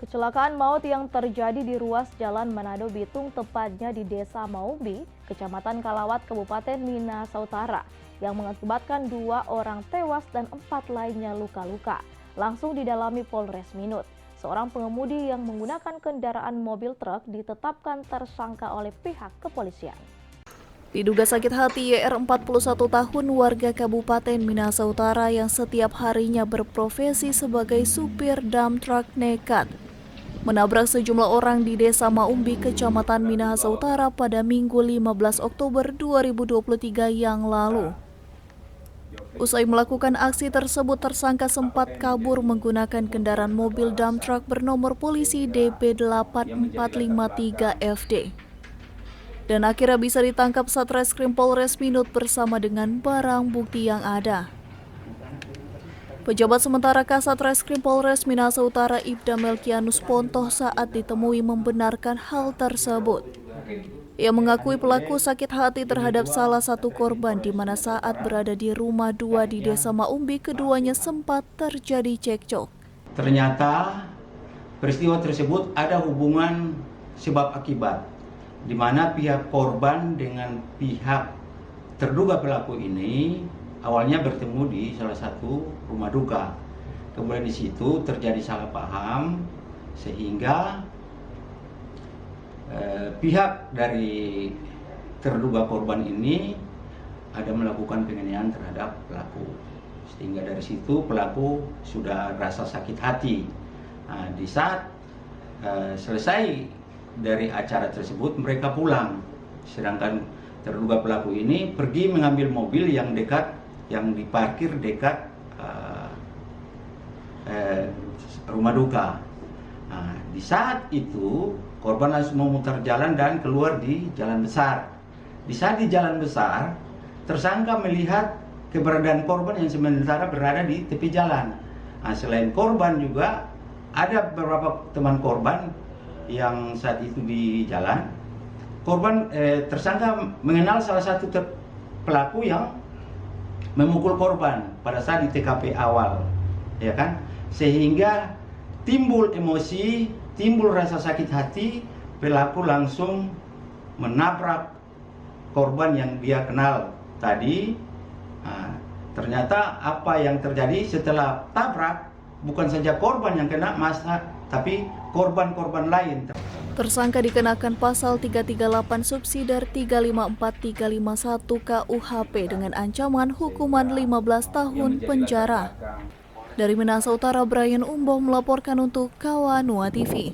Kecelakaan maut yang terjadi di ruas Jalan Manado Bitung, tepatnya di Desa Maumbi, Kecamatan Kalawat, Kabupaten Minahasa Utara, yang mengakibatkan 2 orang tewas dan 4 lainnya luka-luka, langsung didalami Polres Minut. Seorang pengemudi yang menggunakan kendaraan mobil truk ditetapkan tersangka oleh pihak kepolisian. Diduga sakit hati YR 41 tahun warga Kabupaten Minahasa Utara yang setiap harinya berprofesi sebagai supir dump truck nekat menabrak sejumlah orang di Desa Maumbi, Kecamatan Minahasa Utara pada Minggu 15 Oktober 2023 yang lalu. Usai melakukan aksi tersebut, tersangka sempat kabur menggunakan kendaraan mobil dump truck bernomor polisi DP8453FD. Dan akhirnya bisa ditangkap Satreskrim Polres Minut bersama dengan barang bukti yang ada. Pejabat sementara Kasatreskrim Polres Minahasa Utara Ibda Melkianus Pontoh saat ditemui membenarkan hal tersebut. Ia mengakui pelaku sakit hati terhadap salah satu korban di mana saat berada di rumah 2 di Desa Maumbi keduanya sempat terjadi cekcok. Ternyata peristiwa tersebut ada hubungan sebab akibat, di mana pihak korban dengan pihak terduga pelaku ini awalnya bertemu di salah satu rumah duka. Kemudian di situ terjadi salah paham sehingga pihak dari terduga korban ini ada melakukan penganiayaan terhadap pelaku. Sehingga dari situ pelaku sudah rasa sakit hati. Nah, di saat selesai dari acara tersebut mereka pulang. Sedangkan terduga pelaku ini pergi mengambil mobil yang diparkir dekat rumah duka. Nah, di saat itu korban langsung memutar jalan dan keluar di jalan besar. Di saat di jalan besar, tersangka melihat keberadaan korban yang sementara berada di tepi jalan. Nah, selain korban juga ada beberapa teman korban yang saat itu di jalan. Korban tersangka mengenal salah satu pelaku yang memukul korban pada saat di TKP awal, ya kan? Sehingga timbul emosi, timbul rasa sakit hati, pelaku langsung menabrak korban yang dia kenal tadi. Nah, ternyata apa yang terjadi setelah tabrak bukan saja korban yang kena masa, tapi korban-korban lain. Tersangka dikenakan pasal 338 subsidiar 354 351 KUHP dengan ancaman hukuman 15 tahun penjara. Dari Minahasa Utara, Brian Umboh melaporkan untuk Kawanua TV.